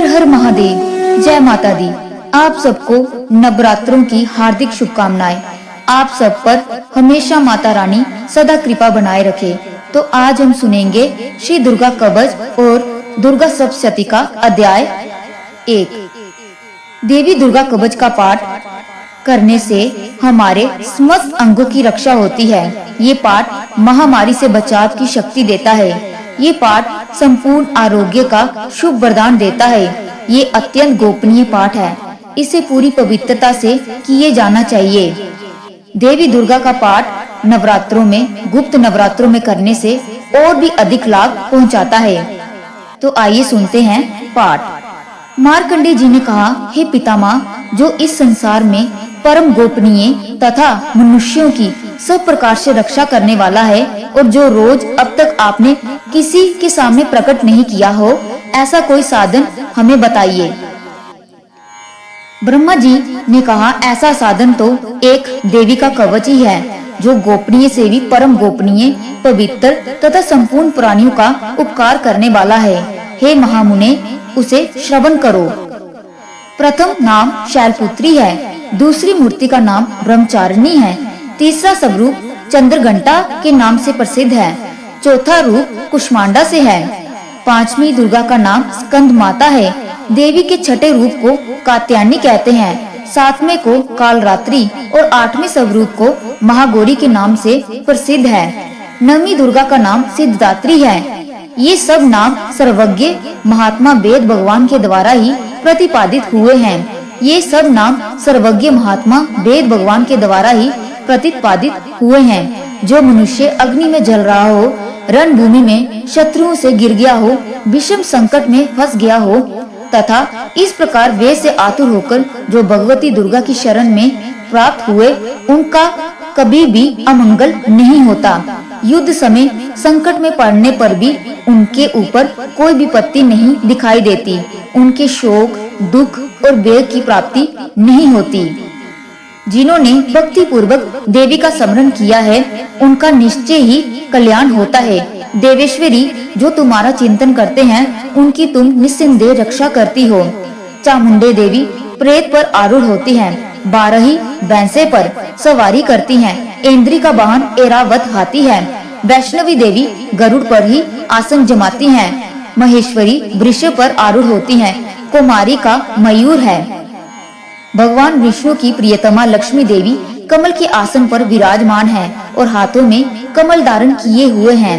हर हर महादेव। जय माता दी। आप सबको नवरात्रों की हार्दिक शुभकामनाएं। आप सब पर हमेशा माता रानी सदा कृपा बनाए रखे। तो आज हम सुनेंगे श्री दुर्गा कवच और दुर्गा सप्तशती का अध्याय 1। देवी दुर्गा कवच का पाठ करने से हमारे समस्त अंगों की रक्षा होती है। ये पाठ महामारी से बचाव की शक्ति देता है। ये पाठ संपूर्ण आरोग्य का शुभ वरदान देता है। ये अत्यंत गोपनीय पाठ है। इसे पूरी पवित्रता से किए जाना चाहिए। देवी दुर्गा का पाठ नवरात्रों में, गुप्त नवरात्रों में करने से और भी अधिक लाभ पहुंचाता है। तो आइए सुनते हैं पाठ। मार्कंडेय जी ने कहा, हे पितामह, जो इस संसार में परम गोपनीय तथा मनुष्यों की सब प्रकार से रक्षा करने वाला है और जो रोज अब तक आपने किसी के सामने प्रकट नहीं किया हो, ऐसा कोई साधन हमें बताइए। ब्रह्मा जी ने कहा, ऐसा साधन तो एक देवी का कवच ही है, जो गोपनीय से भी परम गोपनीय, पवित्र तथा संपूर्ण प्राणियों का उपकार करने वाला है। हे महामुने, उसे श्रवण करो। प्रथम नाम शैलपुत्री है, दूसरी मूर्ति का नाम ब्रह्मचारिणी है, तीसरा स्वरूप चंद्रघंटा के नाम से प्रसिद्ध है, चौथा रूप कुष्मांडा से है, पांचवी दुर्गा का नाम स्कंद माता है, देवी के छठे रूप को कात्यायनी कहते हैं, सातवें को कालरात्रि और आठवें स्वरूप को महागौरी के नाम से प्रसिद्ध है, नवीं दुर्गा का नाम सिद्धदात्री है। ये सब नाम सर्वज्ञ महात्मा वेद भगवान के द्वारा ही प्रतिपादित हुए हैं। ये सब नाम सर्वज्ञ महात्मा वेद भगवान के द्वारा ही प्रतिपादित हुए हैं। जो मनुष्य अग्नि में जल रहा हो, रणभूमि में शत्रुओं से गिर गया हो, विषम संकट में फंस गया हो तथा इस प्रकार वेद से आतुर होकर जो भगवती दुर्गा की शरण में प्राप्त हुए, उनका कभी भी अमंगल नहीं होता। युद्ध समय संकट में पड़ने पर भी उनके ऊपर कोई विपत्ति नहीं दिखाई देती। उनके शोक, दुख और वेग की प्राप्ति नहीं होती। जिन्होंने भक्ति पूर्वक देवी का स्मरण किया है, उनका निश्चय ही कल्याण होता है। देवेश्वरी, जो तुम्हारा चिंतन करते हैं, उनकी तुम निस्संदेह रक्षा करती हो। चामुंडे देवी प्रेत पर आरूढ़ होती हैं, 12 भैंसे पर सवारी करती हैं, इंद्री का वाहन ऐरावत हाथी है, वैष्णवी देवी गरुड़ पर ही आसन जमाती हैं, महेश्वरी वृषभ पर आरूढ़ होती हैं, कुमारी का मयूर है। भगवान विष्णु की प्रियतमा लक्ष्मी देवी कमल के आसन पर विराजमान है और हाथों में कमल धारण किए हुए हैं।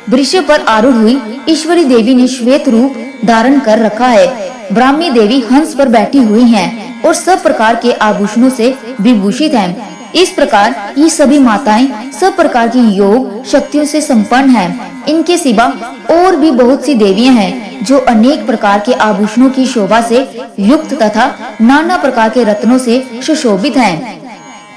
वृषभ पर आरूढ़ हुई ईश्वरी देवी ने श्वेत रूप धारण कर रखा है। ब्राह्मी देवी हंस पर बैठी हुई हैं और सब प्रकार के आभूषणों से विभूषित हैं। इस प्रकार ये सभी माताएं सब प्रकार की योग शक्तियों से संपन्न हैं। इनके सिवा और भी बहुत सी देवियां हैं, जो अनेक प्रकार के आभूषणों की शोभा से युक्त तथा नाना प्रकार के रत्नों से सुशोभित हैं।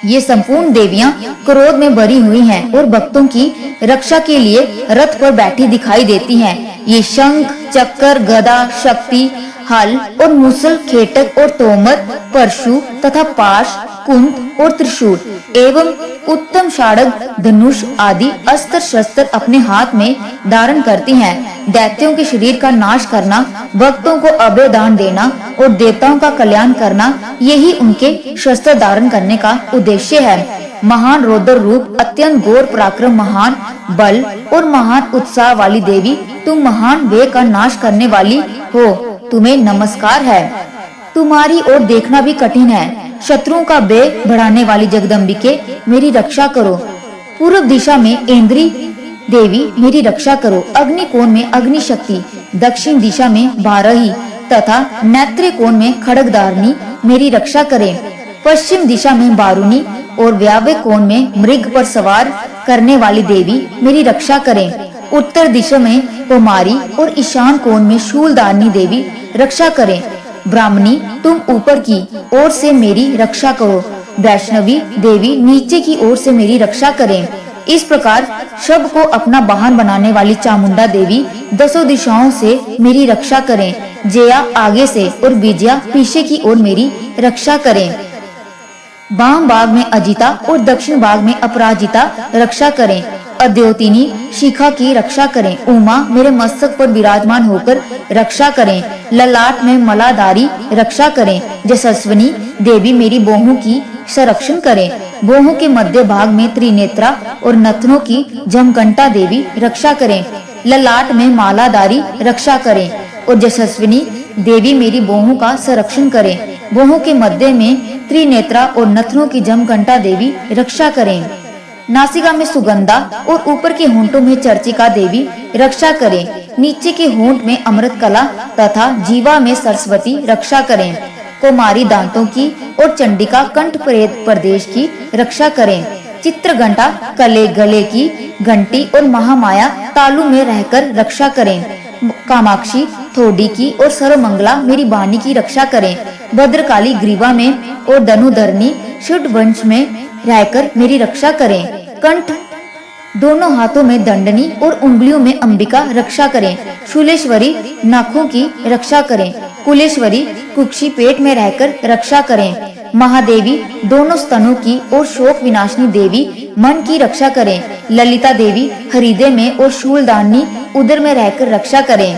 ये संपूर्ण देवियां क्रोध में भरी हुई हैं और भक्तों की रक्षा के लिए रथ पर बैठी दिखाई देती हैं। ये शंख, चक्र, गदा, शक्ति, हल और मूसल, खेटक और तोमर, परशु तथा पाश, कुंत और त्रिशूल एवं उत्तम शाड़ग, धनुष आदि अस्त्र शस्त्र अपने हाथ में धारण करती हैं। दैत्यों के शरीर का नाश करना, भक्तों को अभय दान देना और देवताओं का कल्याण करना, यही उनके शस्त्र धारण करने का उद्देश्य है। महान रौद्र रूप, अत्यंत घोर पराक्रम, महान बल और महान उत्साह वाली देवी, तुम महान वेग का नाश करने वाली हो, तुम्हें नमस्कार है। तुम्हारी ओर देखना भी कठिन है। शत्रुओं का वेग बढ़ाने वाली जगदम्बिके, मेरी रक्षा करो। पूर्व दिशा में इंद्री देवी, मेरी रक्षा करो। अग्नि कोण में अग्नि शक्ति, दक्षिण दिशा में बारही तथा नेत्र कोण में खड्गधारिणी, मेरी रक्षा करें। पश्चिम दिशा में बारुणी और व्याव्य कोण में मृग पर सवार करने वाली देवी, मेरी रक्षा करें। उत्तर दिशा में कुमारी और ईशान कोण में शूलधारिणी देवी, रक्षा करें। ब्राह्मणी, तुम ऊपर की ओर से मेरी रक्षा करो। वैष्णवी देवी, नीचे की ओर से मेरी रक्षा करें। इस प्रकार शब को अपना वाहन बनाने वाली चामुंडा देवी 10 दिशाओं से मेरी रक्षा करें। जया आगे से और विजया पीछे की ओर मेरी रक्षा करें। वाम भाग में अजिता और दक्षिण भाग में अपराजिता रक्षा करें। अद्योतिनी शिखा की रक्षा करें। उमा मेरे मस्तक पर विराजमान होकर रक्षा करें। ललाट में मलाधारी रक्षा करें। यशस्विनी देवी मेरी बाहों की संरक्षण करें। बाहों के मध्य भाग में त्रिनेत्रा और नथनों की जमघंटा देवी रक्षा करें। ललाट में मालाधारी रक्षा करें और यशस्विनी देवी मेरी बाहों का संरक्षण करें। बाहों के मध्य में त्रिनेत्रा और नथनों की जमघंटा देवी रक्षा करें। नासिका में सुगंधा और ऊपर के होंठों में चर्चिका देवी रक्षा करें। नीचे के होंठ में अमृत कला तथा जीवा में सरस्वती रक्षा करें। कुमारी दांतों की और चंडिका कंठ प्रदेश की रक्षा करें। चित्रघंटा गले की घंटी और महामाया तालु में रहकर रक्षा करें। कामाक्षी थोड़ी की और सर्वमंगला मेरी वाणी की रक्षा करें। भद्रकाली ग्रीवा में और धनुधरनी षड्वंश में रहकर मेरी रक्षा करें। कंठ दोनों हाथों में दंडनी और उंगलियों में अंबिका रक्षा करें। शूलेश्वरी नाखों की रक्षा करें। कुलेश्वरी कुक्षी पेट में रहकर रक्षा करें। महादेवी दोनों स्तनों की और शोक विनाशिनी देवी मन की रक्षा करें। ललिता देवी हृदय में और शूलदानी उदर में रहकर रक्षा करें।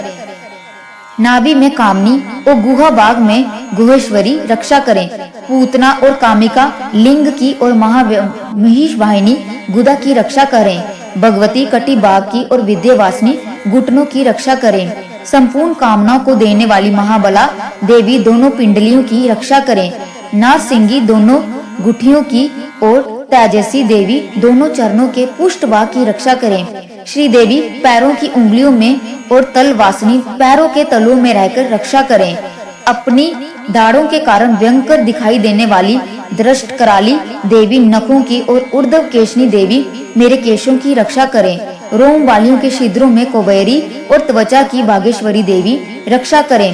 नाभि में कामनी और गुहा बाग में गुहेश्वरी रक्षा करें। पूतना और कामिका लिंग की और महिष वाहिनी गुदा की रक्षा करें। भगवती कटी बाग की और विद्यावासिनी घुटनों की रक्षा करें। संपूर्ण कामनाओं को देने वाली महाबला देवी दोनों पिंडलियों की रक्षा करें। नारसिंगी दोनों गुठियों की और तेजस्वी देवी दोनों चरणों के पुष्ट भाग की रक्षा करें। श्री देवी पैरों की उंगलियों में और तलवासिनी पैरों के तलुओं में रहकर रक्षा करें। अपनी दाढ़ों के कारण भयंकर दिखाई देने वाली दृष्ट कराली देवी नखों की और ऊर्ध्व केशनी देवी मेरे केशों की रक्षा करें। रोम वालियों के छिद्रों में कुबेरी और त्वचा की भागेश्वरी देवी रक्षा करें।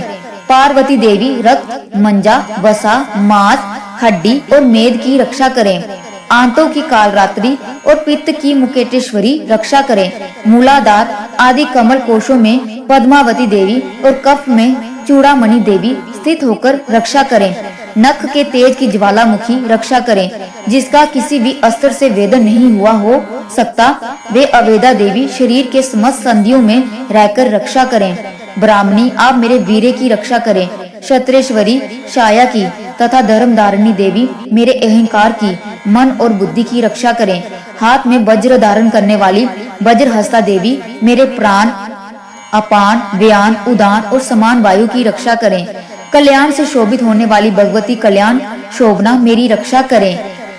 पार्वती देवी रक्त मंजा वसा मांस हड्डी और मेद की रक्षा करें। आंतों की कालरात्रि और पित्त की मुकेटेश्वरी रक्षा करें। मूलाधार आदि कमल कोशों में पद्मावती देवी और कफ में चूड़ामणि देवी स्थित होकर रक्षा करें। नख के तेज की ज्वालामुखी रक्षा करें। जिसका किसी भी अस्त्र से वेदन नहीं हुआ हो सकता वे अवेदा देवी शरीर के समस्त संधियों में रहकर रक्षा करें। ब्राह्मणी आप मेरे वीरे की रक्षा करें। क्षत्रेश्वरी छाया की तथा धर्मधारिणी देवी मेरे अहंकार की मन और बुद्धि की रक्षा करें। हाथ में वज्र धारण करने वाली वज्रहस्ता देवी मेरे प्राण अपान व्यान उदान और समान वायु की रक्षा करें। कल्याण से शोभित होने वाली भगवती कल्याण शोभना मेरी रक्षा करें।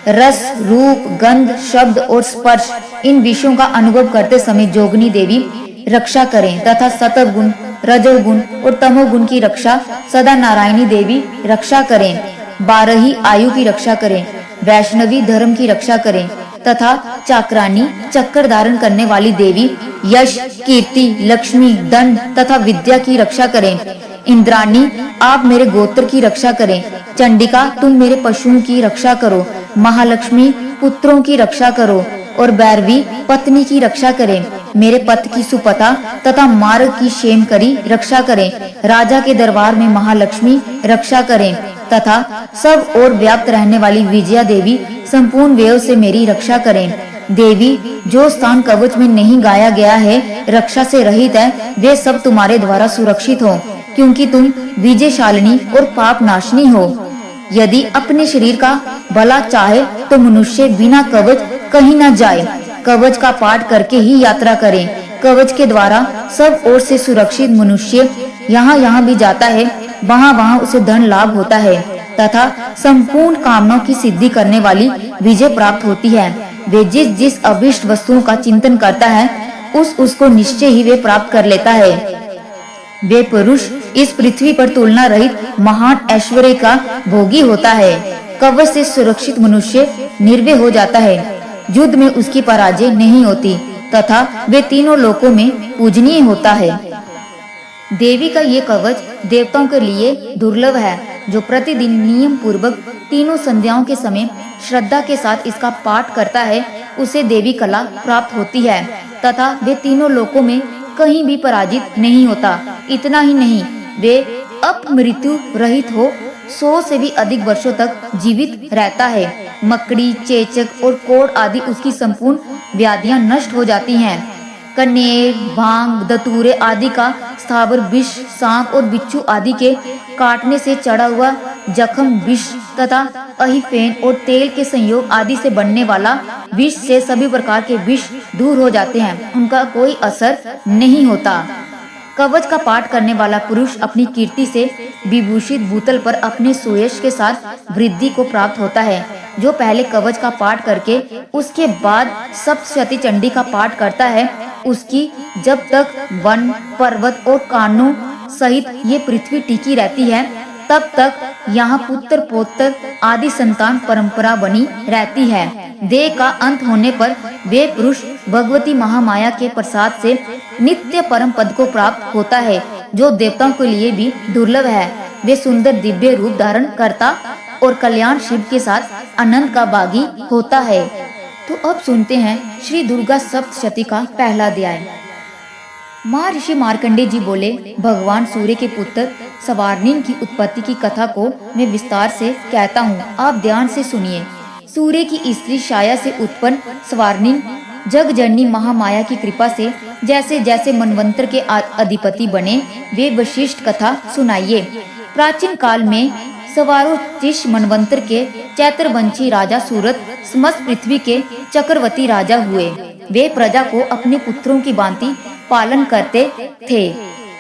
रस रूप गंध शब्द और स्पर्श इन विषयों का अनुभव करते समय जोगनी देवी रक्षा करें तथा सतगुण रजोगुण और तमोगुण की रक्षा सदा नारायणी देवी रक्षा करें। 12 आयु की रक्षा करें। वैष्णवी धर्म की रक्षा करें तथा चाक्रानी चक्कर धारण करने वाली देवी यश कीर्ति लक्ष्मी धन तथा विद्या की रक्षा करें। इंद्राणी आप मेरे गोत्र की रक्षा करें। चंडिका तुम मेरे पशुओं की रक्षा करो। महालक्ष्मी पुत्रों की रक्षा करो और भैरवी पत्नी की रक्षा करें। मेरे पथ की सुपथा तथा मार्ग की क्षेम करी रक्षा करें। राजा के दरबार में महालक्ष्मी रक्षा करें तथा सब और व्याप्त रहने वाली विजया देवी संपूर्ण व्यय से मेरी रक्षा करें। देवी जो स्थान कवच में नहीं गाया गया है रक्षा से रहित है वे सब तुम्हारे द्वारा सुरक्षित हो क्योंकि तुम विजयशालिनी और पाप नाशनी हो। यदि अपने शरीर का भला चाहे तो मनुष्य बिना कवच कहीं न जाए। कवच का पाठ करके ही यात्रा करे। कवच के द्वारा सब ओर से सुरक्षित मनुष्य यहाँ भी जाता है वहाँ उसे धन लाभ होता है तथा संपूर्ण कामनाओं की सिद्धि करने वाली विजय प्राप्त होती है। वे जिस अभिष्ट वस्तुओं का चिंतन करता है उसको निश्चय ही वे प्राप्त कर लेता है। वे पुरुष इस पृथ्वी पर तुलना रहित महान ऐश्वर्य का भोगी होता है। कवच से सुरक्षित मनुष्य निर्भय हो जाता है। युद्ध में उसकी पराजय नहीं होती तथा वे तीनों लोकों में पूजनीय होता है। देवी का ये कवच देवताओं के लिए दुर्लभ है। जो प्रतिदिन नियम पूर्वक तीनों संध्याओं के समय श्रद्धा के साथ इसका पाठ करता है उसे देवी कला प्राप्त होती है तथा वे तीनों लोकों में कहीं भी पराजित नहीं होता। इतना ही नहीं वे अपमृत्यु रहित हो 100 से भी अधिक वर्षों तक जीवित रहता है। मकड़ी चेचक और कोढ़ आदि उसकी संपूर्ण व्याधियां नष्ट हो जाती हैं। कनेर, भांग, दतूरे आदि का स्थावर विष, सांप और बिच्छू आदि के काटने से चढ़ा हुआ जख्म विष तथा अहिफेन और तेल के संयोग आदि से बनने वाला विष से सभी प्रकार के विष दूर हो जाते हैं, उनका कोई असर नहीं होता। कवच का पाठ करने वाला पुरुष अपनी कीर्ति से विभूषित भूतल पर अपने सुयश के साथ वृद्धि को प्राप्त होता है। जो पहले कवच का पाठ करके उसके बाद सप्तशती चंडी का पाठ करता है, उसकी जब तक वन, पर्वत और कानों सहित ये पृथ्वी टिकी रहती है, तब तक यहाँ पुत्र पौत्र आदि संतान परंपरा बनी रहती है। देह का अंत होने पर वे पुरुष भगवती महामाया के प्रसाद से नित्य परम पद को प्राप्त होता है, जो देवताओं के लिए भी दुर्लभ है। वे सुंदर दिव्य रूप धारण करता और कल्याण शिव के साथ अनंत का भागी होता है। तो अब सुनते हैं श्री दुर्गा सप्तशती का पहला अध्याय। महर्षि मार्कंडेय जी बोले, भगवान सूर्य के पुत्र सवारनीन की उत्पत्ति की कथा को मैं विस्तार से कहता हूँ, आप ध्यान से सुनिए। सूर्य की स्त्री छाया से उत्पन्न सवारनीन जगजननी महामाया की कृपा से जैसे जैसे मनवंतर के अधिपति बने, वे वशिष्ठ कथा सुनाइए। प्राचीन काल में सवारोचिष मनवंतर के चैत्रवंशी राजा सूरत समस्त पृथ्वी के चक्रवर्ती राजा हुए। वे प्रजा को अपने पुत्रों की भांति पालन करते थे।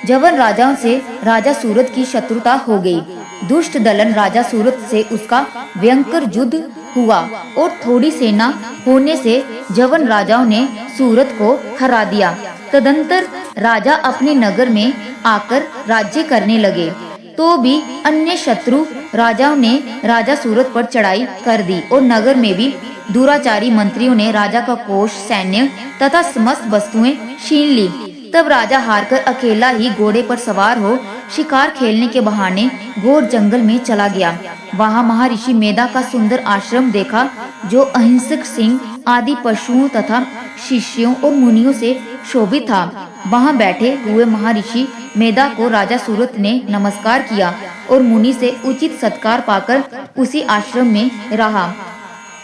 जवन राजाओं से राजा सूरत की शत्रुता हो गई। दुष्ट दलन राजा सूरत से उसका भयंकर युद्ध हुआ और थोड़ी सेना होने से जवन राजाओं ने सूरत को हरा दिया। तदंतर राजा अपने नगर में आकर राज्य करने लगे, तो भी अन्य शत्रु राजाओं ने राजा सूरत पर चढ़ाई कर दी और नगर में भी दुराचारी मंत्रियों ने राजा का कोष, सैन्य तथा समस्त वस्तुएं छीन ली। तब राजा हारकर अकेला ही घोड़े पर सवार हो शिकार खेलने के बहाने घोर जंगल में चला गया। वहां महर्षि मेधा का सुंदर आश्रम देखा, जो अहिंसक सिंह आदि पशुओं तथा शिष्यों और मुनियों से शोभित था। वहां बैठे हुए महर्षि मेधा को राजा सूरत ने नमस्कार किया और मुनि से उचित सत्कार पाकर उसी आश्रम में रहा।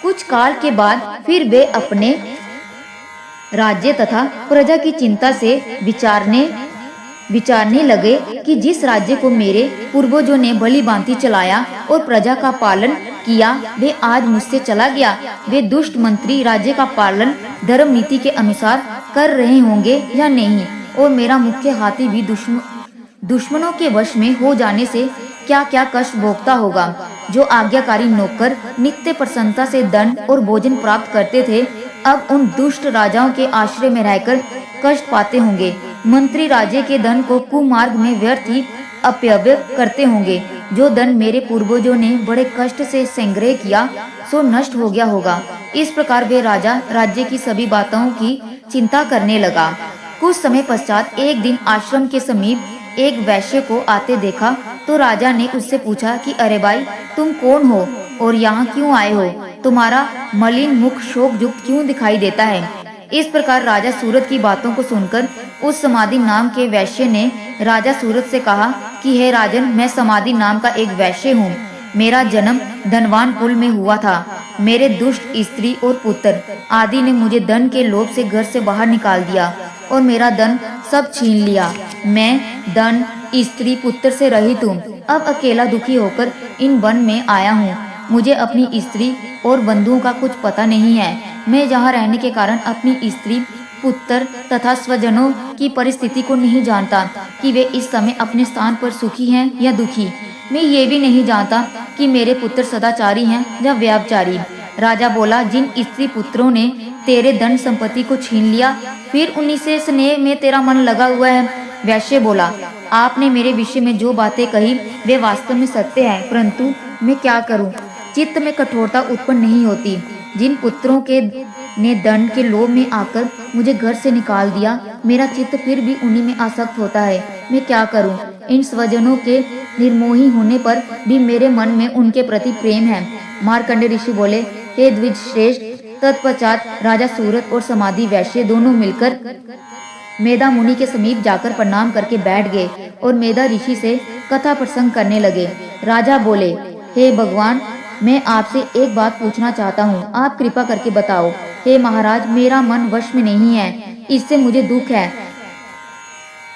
कुछ काल के बाद फिर वे अपने राज्य तथा प्रजा की चिंता से विचारने लगे कि जिस राज्य को मेरे पूर्वजों ने भली भांति चलाया और प्रजा का पालन किया, वे आज मुझसे चला गया। वे दुष्ट मंत्री राज्य का पालन धर्म नीति के अनुसार कर रहे होंगे या नहीं, और मेरा मुख्य हाथी भी दुश्मनों के वश में हो जाने से क्या क्या कष्ट भोगता होगा। जो आज्ञाकारी नौकर नित्य प्रसन्नता से दंड और भोजन प्राप्त करते थे, अब उन दुष्ट राजाओं के आश्रय में रहकर कष्ट पाते होंगे। मंत्री राज्य के धन को कुमार्ग में व्यर्थ ही अपव्यय करते होंगे। जो धन मेरे पूर्वजों ने बड़े कष्ट से संग्रह किया, सो नष्ट हो गया होगा। इस प्रकार वे राजा राज्य की सभी बातों की चिंता करने लगा। कुछ समय पश्चात एक दिन आश्रम के समीप एक वैश्य को आते देखा, तो राजा ने उससे पूछा कि अरे भाई, तुम कौन हो और यहाँ क्यों आए हो? तुम्हारा मलिन मुख शोक युक्त क्यों दिखाई देता है? इस प्रकार राजा सूरत की बातों को सुनकर उस समाधि नाम के वैश्य ने राजा सूरत से कहा कि हे राजन, मैं समाधि नाम का एक वैश्य हूँ। मेरा जन्म धनवान कुल में हुआ था। मेरे दुष्ट स्त्री और पुत्र आदि ने मुझे धन के लोभ से घर से बाहर निकाल दिया और मेरा धन सब छीन लिया। मैं धन, स्त्री, पुत्र से रहित हूँ। अब अकेला दुखी होकर इन वन में आया हूँ। मुझे अपनी स्त्री और बंधुओं का कुछ पता नहीं है। मैं यहाँ रहने के कारण अपनी स्त्री, पुत्र तथा स्वजनों की परिस्थिति को नहीं जानता कि वे इस समय अपने स्थान पर सुखी हैं या दुखी। मैं ये भी नहीं जानता कि मेरे पुत्र सदाचारी हैं या व्यभिचारी। राजा बोला, जिन स्त्री पुत्रों ने तेरे धन संपत्ति को छीन लिया, फिर उन्हीं से स्नेह में तेरा मन लगा हुआ है। वैश्य बोला, आपने मेरे विषय में जो बातें कही वे वास्तव में सत्य है, परंतु मैं क्या करूं? चित्त में कठोरता उत्पन्न नहीं होती। जिन पुत्रों के ने दंड के लोभ में आकर मुझे घर से निकाल दिया, मेरा चित्त फिर भी उन्हीं में आसक्त होता है। मैं क्या करूं? इन स्वजनों के निर्मोही होने पर भी मेरे मन में उनके प्रति प्रेम है। मार्कंडेय ऋषि बोले, हे द्विज श्रेष्ठ। तत्पश्चात राजा सूरत और समाधि वैश्य दोनों मिलकर मेधा मुनि के समीप जाकर प्रणाम करके बैठ गए और मेधा ऋषि से कथा प्रसंग करने लगे। राजा बोले, हे भगवान, मैं आपसे एक बात पूछना चाहता हूँ, आप कृपा करके बताओ। हे महाराज, मेरा मन वश में नहीं है, इससे मुझे दुख है।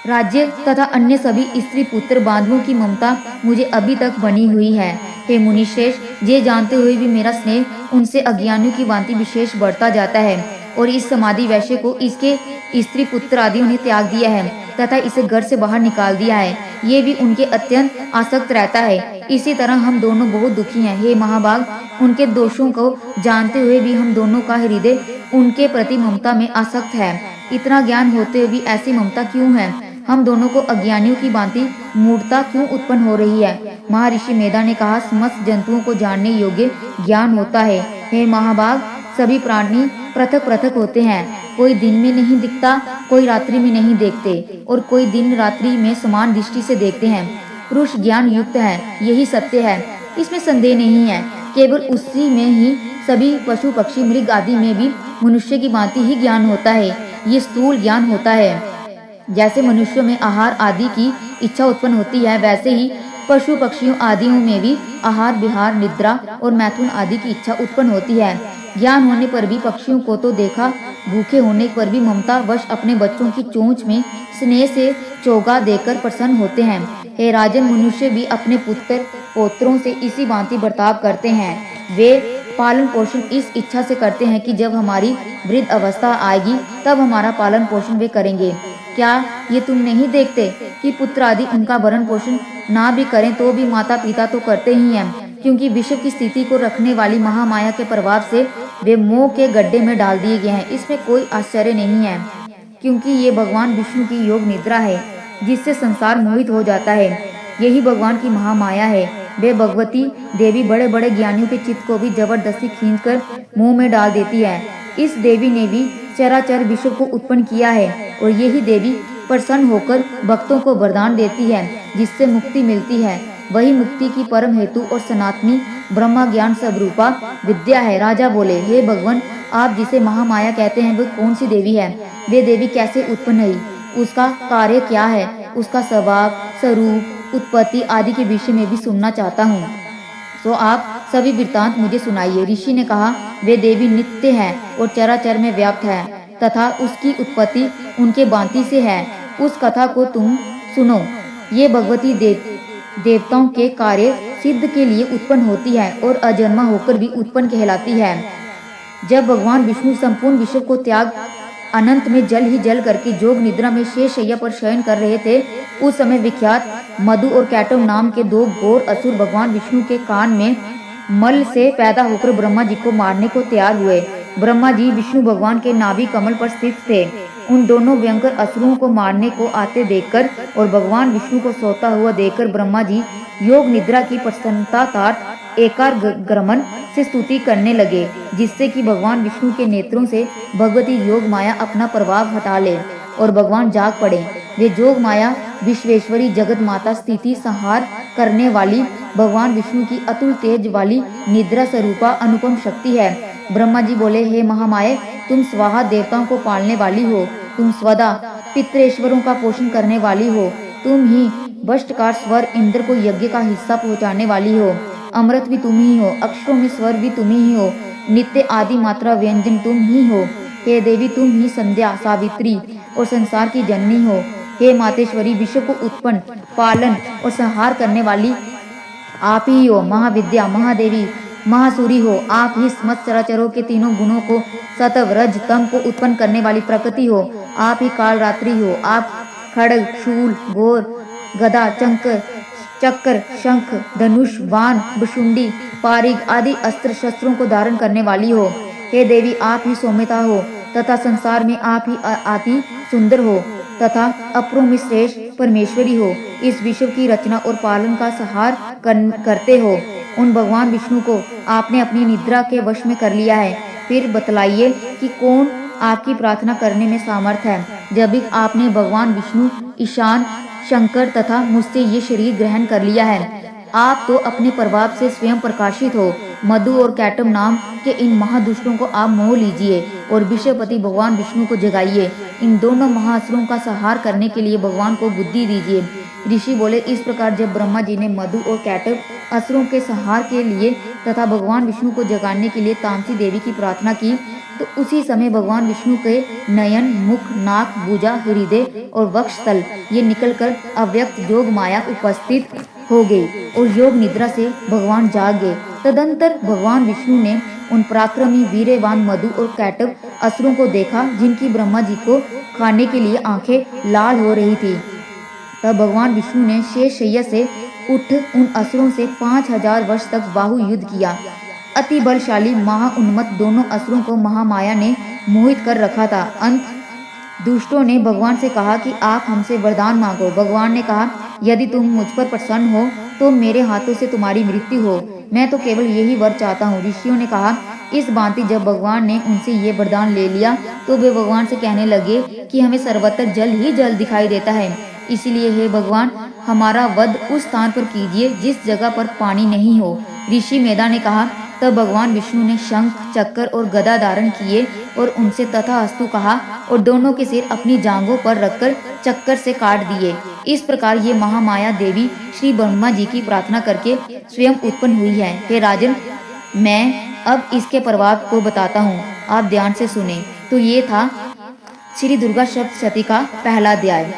राज्य तथा अन्य सभी स्त्री पुत्र बांधवों की ममता मुझे अभी तक बनी हुई है। हे मुनिश्रेष्ठ, ये जानते हुए भी मेरा स्नेह उनसे अज्ञानियों की भांति विशेष बढ़ता जाता है और इस समाधि वैश्य को इसके स्त्री पुत्र आदियों ने त्याग दिया है तथा इसे घर से बाहर निकाल दिया है। ये भी उनके अत्यंत आसक्त रहता है। इसी तरह हम दोनों बहुत दुखी हैं। हे महाभाग, उनके दोषों को जानते हुए भी हम दोनों का हृदय उनके प्रति ममता में आसक्त है। इतना ज्ञान होते हुए भी ऐसी ममता क्यों है? हम दोनों को अज्ञानियों की भांति मूढ़ता क्यों उत्पन्न हो रही है? महर्षि मेधा ने कहा, समस्त जंतुओं को जानने योग्य ज्ञान होता है। हे महाभाग, सभी प्राणी पृथक पृथक होते हैं। कोई दिन में नहीं दिखता, कोई रात्रि में नहीं देखते और कोई दिन रात्रि में समान दृष्टि से देखते हैं। पुरुष ज्ञान युक्त है, यही सत्य है, इसमें संदेह नहीं है। केवल उसी में ही सभी पशु पक्षी मृग आदि में भी मनुष्य की भांति ही ज्ञान होता है। ये स्थूल ज्ञान होता है। जैसे मनुष्यों में आहार आदि की इच्छा उत्पन्न होती है, वैसे ही पशु पक्षियों आदियों में भी आहार विहार निद्रा और मैथुन आदि की इच्छा उत्पन्न होती है। ज्ञान होने पर भी पक्षियों को तो देखा, भूखे होने पर भी ममता वश अपने बच्चों की चोंच में स्नेह से चोगा देकर प्रसन्न होते हैं। हे राजन, मनुष्य भी अपने पुत्र पोत्रों से इसी भांति बर्ताव करते हैं। वे पालन पोषण इस इच्छा से करते हैं कि जब हमारी वृद्ध अवस्था आएगी तब हमारा पालन पोषण वे करेंगे। क्या ये तुम नहीं देखते कि पुत्र आदि उनका भरण पोषण ना भी करें तो भी माता पिता तो करते ही हैं, क्योंकि विश्व की स्थिति को रखने वाली महामाया के प्रभाव से वे मोह के गड्ढे में डाल दिए गए हैं। इसमें कोई आश्चर्य नहीं है, क्योंकि ये भगवान विष्णु की योग निद्रा है जिससे संसार मोहित हो जाता है। यही भगवान की महामाया है। वे भगवती देवी बड़े बड़े ज्ञानियों के चित्त को भी जबरदस्ती खींचकर मोह में डाल देती है। इस देवी ने भी चराचर विश्व को उत्पन्न किया है और यही देवी प्रसन्न होकर भक्तों को वरदान देती है जिससे मुक्ति मिलती है। वही मुक्ति की परम हेतु और सनातनी ब्रह्मा ज्ञान स्वरूपा विद्या है। राजा बोले, हे भगवान, आप जिसे महामाया कहते हैं वह कौन सी देवी है? वे देवी कैसे उत्पन्न हुई? उसका कार्य क्या है? उसका स्वभाव, स्वरूप, उत्पत्ति आदि के विषय में भी सुनना चाहता हूँ। तो आप सभी वृत्तांत मुझे सुनाइए। ऋषि ने कहा, वे देवी नित्य है और चराचर में व्याप्त है तथा उसकी उत्पत्ति उनके भांति से है। उस कथा को तुम सुनो। ये भगवती देवताओं के कार्य सिद्ध के लिए उत्पन्न होती है और अजन्मा होकर भी उत्पन्न कहलाती है। जब भगवान विष्णु संपूर्ण विश्व को त्याग अनंत में जल ही जल करके जोग निद्रा में शेष शैया पर शयन कर रहे थे, उस समय विख्यात मधु और कैटव नाम के दो घोर असुर भगवान विष्णु के कान में मल से पैदा होकर ब्रह्मा जी को मारने को तैयार हुए। ब्रह्मा जी विष्णु भगवान के नाभि कमल पर स्थित थे। उन दोनों भयंकर असुरों को मारने को आते देखकर और भगवान विष्णु को सोता हुआ देखकर ब्रह्मा जी योग निद्रा की प्रसन्नतार्थ एकाग्रमन से स्तुति करने लगे, जिससे कि भगवान विष्णु के नेत्रों से भगवती योग माया अपना प्रभाव हटा ले और भगवान जाग पड़े। वे जोग माया विश्वेश्वरी जगत माता स्थिति संहार करने वाली भगवान विष्णु की अतुल तेज वाली निद्रा स्वरूपा अनुपम शक्ति है। ब्रह्मा जी बोले, हे महामाये, तुम स्वाहा देवताओं को पालने वाली हो, तुम स्वदा पितरेश्वरों का पोषण करने वाली हो, तुम ही वष्टकार स्वर इंद्र को यज्ञ का हिस्सा पहुंचाने वाली हो, अमृत भी तुम ही हो, अक्षरों में स्वर भी तुम ही हो, नित्य आदि मात्रा व्यंजन तुम ही हो। हे देवी, तुम ही संध्या सावित्री और संसार की जननी हो। हे मातेश्वरी, विश्व को उत्पन्न पालन और संहार करने वाली आप ही हो। महाविद्या महादेवी महासूरी हो। आप ही समस्त चराचरों के तीनों गुणों को सत्व रज तम को उत्पन्न करने वाली प्रकृति हो। आप ही काल रात्रि हो। आप खड्ग शूल गोर गदा चक्र शंख धनुष बाण भुशुंडी पारिग आदि अस्त्र शस्त्रों को धारण करने वाली हो। हे देवी, आप ही सौम्यता हो तथा संसार में आप ही अति सुंदर हो तथा अपरों में श्रेष्ठ परमेश्वरी हो। इस विश्व की रचना और पालन का सहार करते हो। उन भगवान विष्णु को आपने अपनी निद्रा के वश में कर लिया है। फिर बतलाइए कि कौन आपकी प्रार्थना करने में सामर्थ है। जब भी आपने भगवान विष्णु ईशान शंकर तथा मुझसे ये शरीर ग्रहण कर लिया है, आप तो अपने प्रभाव से स्वयं प्रकाशित हो। मधु और कैटम नाम के इन महादुष्टों को आप मोह लीजिए और विश्वपति भगवान विष्णु को जगाइए। इन दोनों महाअसुरों का संहार करने के लिए भगवान को बुद्धि दीजिए। ऋषि बोले, इस प्रकार जब ब्रह्मा जी ने मधु और कैटव असुरों के संहार के लिए तथा भगवान विष्णु को जगाने के लिए तामसी देवी की प्रार्थना की, तो उसी समय भगवान विष्णु के नयन, मुख, नाक, भुजा, हृदय और वक्षस्थल ये निकलकर अव्यक्त जोग माया उपस्थित हो गई और योग निद्रा से भगवान जाग गए। तदंतर भगवान विष्णु ने उन पराक्रमी वीरवान मधु और कैटव असुरों को देखा, जिनकी ब्रह्मा जी को खाने के लिए आंखें लाल हो रही थी। तब भगवान विष्णु ने शेषशय्या से उठ उन असुरों से 5000 वर्ष तक बाहु युद्ध किया। अति बलशाली महाउन्मत्त दोनों असुरों को महामाया ने मोहित कर रखा था। अंत दुष्टों ने भगवान से कहा कि आप हमसे वरदान मांगो। भगवान ने कहा, यदि तुम मुझ पर प्रसन्न हो तो मेरे हाथों से तुम्हारी मृत्यु हो, मैं तो केवल यही वर चाहता हूँ। ऋषियों ने कहा, इस भांति जब भगवान ने उनसे ये वरदान ले लिया तो वे भगवान से कहने लगे कि हमें सर्वत्र जल ही जल दिखाई देता है, इसलिए हे भगवान हमारा वध उस स्थान पर कीजिए जिस जगह पर पानी नहीं हो। ऋषि मेधा ने कहा, तब भगवान विष्णु ने शंख, चक्र और गदा धारण किए और उनसे तथास्तु कहा और दोनों के सिर अपनी जांघों पर रखकर चक्कर से काट दिए। इस प्रकार ये महामाया देवी श्री ब्रह्मा जी की प्रार्थना करके स्वयं उत्पन्न हुई है। हे राजन, मैं अब इसके प्रभाव को बताता हूँ, आप ध्यान से सुने। तो ये था श्री दुर्गा सप्तशती का पहला अध्याय।